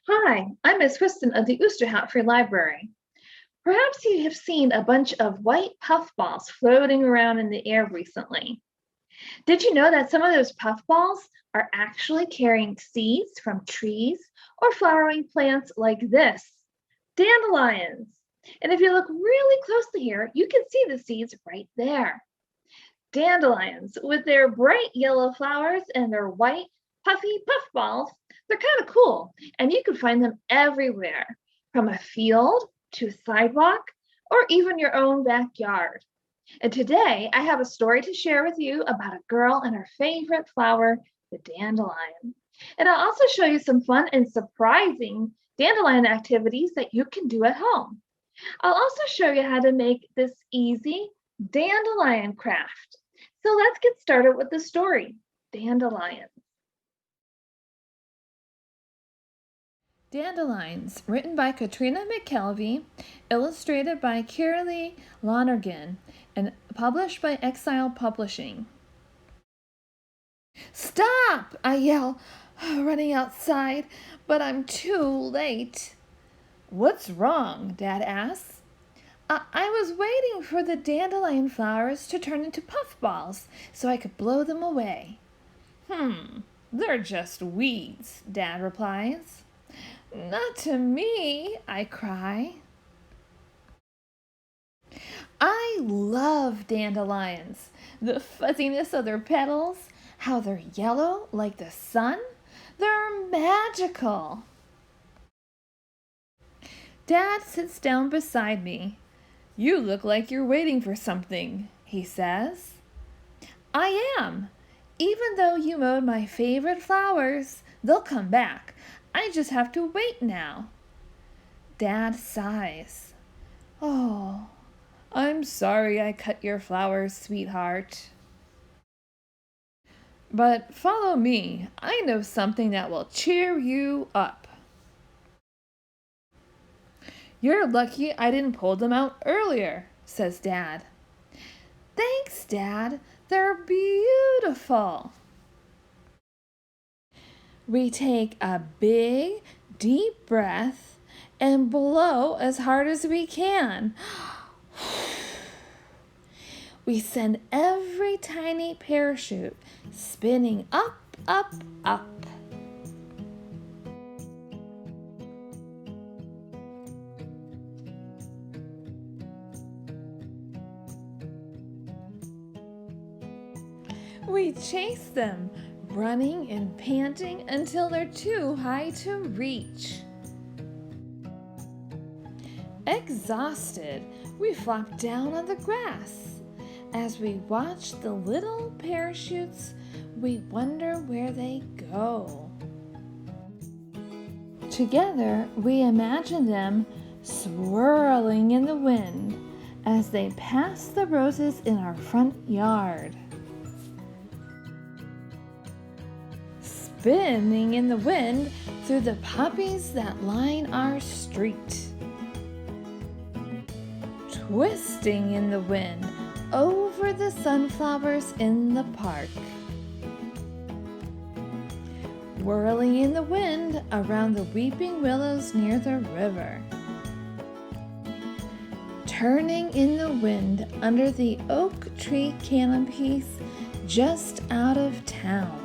Hi, I'm Miss Kristen of the Oosterhout Free Library. Perhaps you have seen a bunch of white puffballs floating around in the air recently. Did you know that some of those puffballs are actually carrying seeds from trees or flowering plants like this? Dandelions. And if you look really closely here, you can see the seeds right there. Dandelions, with their bright yellow flowers and their white, puffy puffballs, they're kind of cool, and you can find them everywhere, from a field to a sidewalk or even your own backyard. And today I have a story to share with you about a girl and her favorite flower, the dandelion. And I'll also show you some fun and surprising dandelion activities that you can do at home. I'll also show you how to make this easy dandelion craft. So let's get started with the story, Dandelions. Dandelions, written by Katrina McKelvey, illustrated by Kiralee Lonergan, and published by Exile Publishing. Stop! I yell, running outside, but I'm too late. What's wrong? Dad asks. I was waiting for the dandelion flowers to turn into puffballs so I could blow them away. They're just weeds, Dad replies. Not to me, I cry. I love dandelions. The fuzziness of their petals, how they're yellow like the sun. They're magical. Dad sits down beside me. You look like you're waiting for something, he says. I am. Even though you mowed my favorite flowers, they'll come back. I just have to wait now. Dad sighs. Oh, I'm sorry I cut your flowers, sweetheart. But follow me. I know something that will cheer you up. You're lucky I didn't pull them out earlier, says Dad. Thanks, Dad. They're beautiful. We take a big, deep breath and blow as hard as we can. We send every tiny parachute spinning up, up, up. We chase them, running and panting until they're too high to reach. Exhausted, we flop down on the grass. As we watch the little parachutes, we wonder where they go. Together, we imagine them swirling in the wind as they pass the roses in our front yard. Spinning in the wind through the poppies that line our street. Twisting in the wind over the sunflowers in the park. Whirling in the wind around the weeping willows near the river. Turning in the wind under the oak tree canopies just out of town.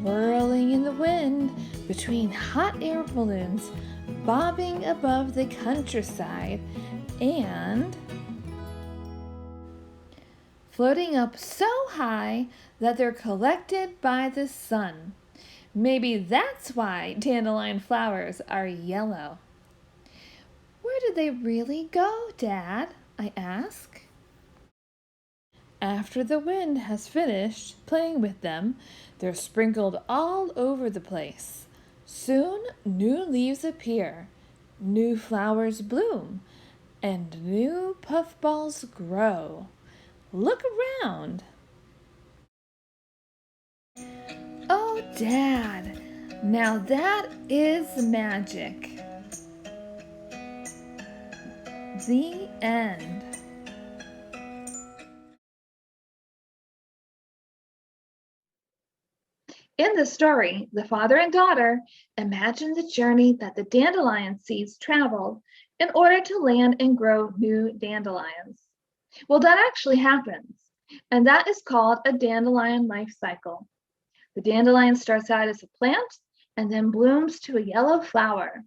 Twirling in the wind between hot air balloons bobbing above the countryside and floating up so high that they're collected by the sun. Maybe that's why dandelion flowers are yellow. Where did they really go, Dad? I ask. After the wind has finished playing with them, they're sprinkled all over the place. Soon, new leaves appear, new flowers bloom, and new puffballs grow. Look around. Oh, Dad, now that is magic. The end. In the story, the father and daughter imagine the journey that the dandelion seeds traveled in order to land and grow new dandelions. Well, that actually happens, and that is called a dandelion life cycle. The dandelion starts out as a plant and then blooms to a yellow flower.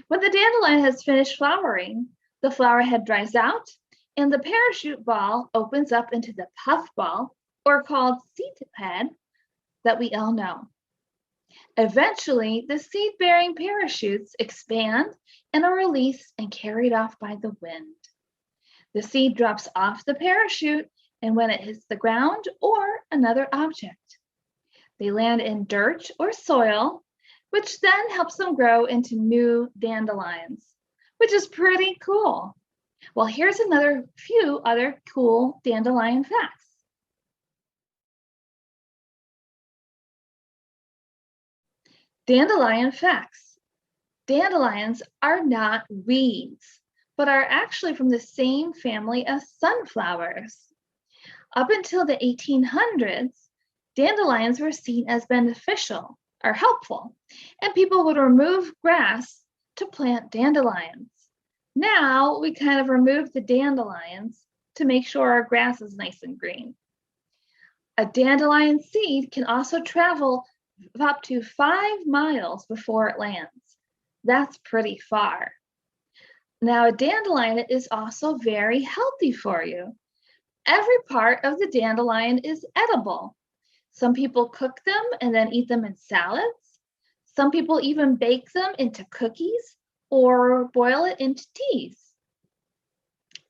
When the dandelion has finished flowering, the flower head dries out and the parachute ball opens up into the puff ball, or called seed head, that we all know. Eventually, the seed-bearing parachutes expand and are released and carried off by the wind. The seed drops off the parachute, and when it hits the ground or another object, they land in dirt or soil, which then helps them grow into new dandelions, which is pretty cool. Well, here's another few other cool dandelion facts. Dandelion facts. Dandelions are not weeds, but are actually from the same family as sunflowers. Up until the 1800s, dandelions were seen as beneficial or helpful, and people would remove grass to plant dandelions. Now we kind of remove the dandelions to make sure our grass is nice and green. A dandelion seed can also travel up to 5 miles before it lands. That's pretty far. Now, a dandelion is also very healthy for you. Every part of the dandelion is edible. Some people cook them and then eat them in salads. Some people even bake them into cookies or boil it into teas.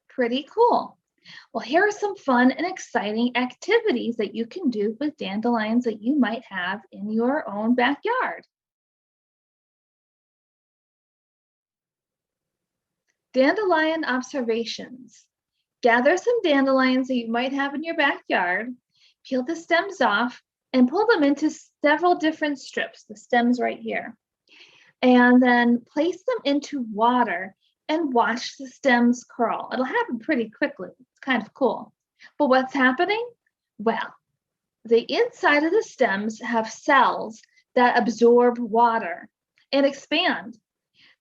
Pretty cool. Well, here are some fun and exciting activities that you can do with dandelions that you might have in your own backyard. Dandelion observations. Gather some dandelions that you might have in your backyard, peel the stems off, and pull them into several different strips, the stems right here. And then place them into water and watch the stems curl. It'll happen pretty quickly. It's kind of cool. But what's happening? Well, the inside of the stems have cells that absorb water and expand.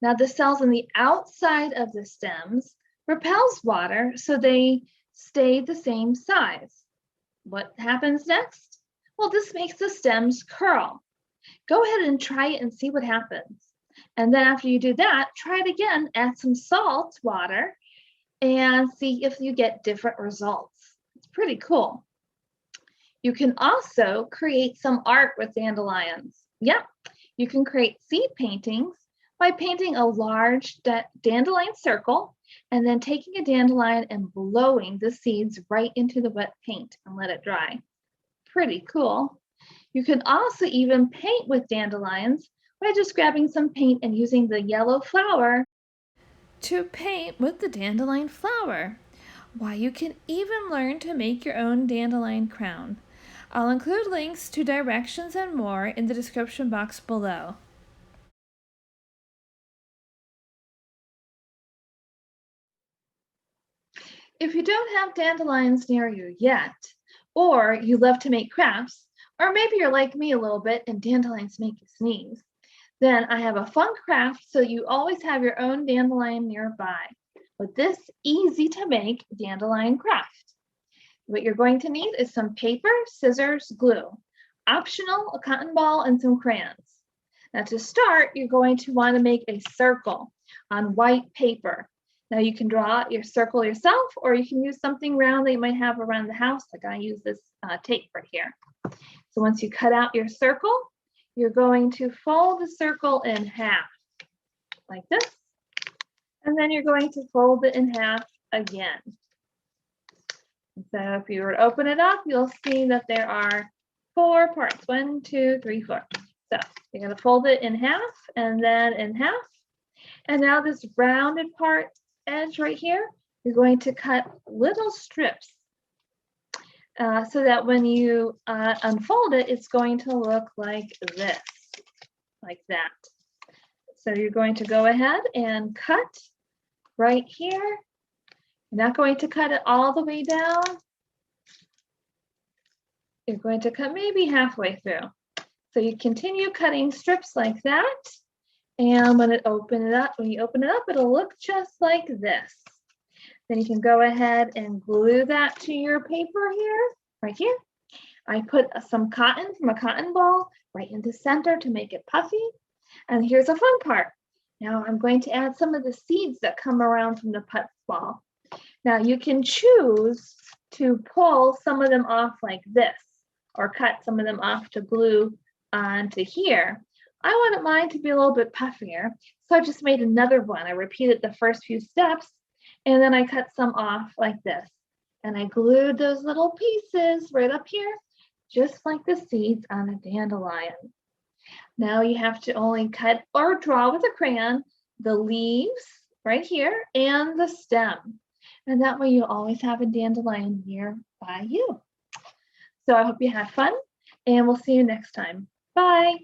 Now, the cells on the outside of the stems repels water, so they stay the same size. What happens next? Well, this makes the stems curl. Go ahead and try it and see what happens. And then after you do that, try it again, add some salt water, and see if you get different results. It's pretty cool. You can also create some art with dandelions. Yep, you can create seed paintings by painting a large dandelion circle and then taking a dandelion and blowing the seeds right into the wet paint and let it dry. Pretty cool. You can also even paint with dandelions by just grabbing some paint and using the yellow flower To paint with the dandelion flower. Why, you can even learn to make your own dandelion crown. I'll include links to directions and more in the description box below. If you don't have dandelions near you yet, or you love to make crafts, or maybe you're like me a little bit and dandelions make you sneeze, then I have a fun craft so you always have your own dandelion nearby with this easy to make dandelion craft. What you're going to need is some paper, scissors, glue, optional, a cotton ball, and some crayons. Now to start, you're going to want to make a circle on white paper. Now you can draw your circle yourself, or you can use something round that you might have around the house, like I use this tape right here. So once you cut out your circle, you're going to fold the circle in half, like this, and then you're going to fold it in half again. So if you were to open it up, you'll see that there are 4 parts, 1, 2, 3, 4. So you're going to fold it in half and then in half. And now this rounded part edge right here, you're going to cut little strips so that when you unfold it, it's going to look like this, like that. So you're going to go ahead and cut right here. You're not going to cut it all the way down. You're going to cut maybe halfway through. So you continue cutting strips like that. And when you open it up, it'll look just like this. Then you can go ahead and glue that to your paper here, right here. I put some cotton from a cotton ball right in the center to make it puffy. And here's a fun part. Now I'm going to add some of the seeds that come around from the puffball. Now you can choose to pull some of them off like this, or cut some of them off to glue onto here. I wanted mine to be a little bit puffier, so I just made another one. I repeated the first few steps, and then I cut some off like this. And I glued those little pieces right up here, just like the seeds on a dandelion. Now you have to only cut or draw with a crayon the leaves right here and the stem. And that way you'll always have a dandelion nearby you. So I hope you had fun, and we'll see you next time. Bye.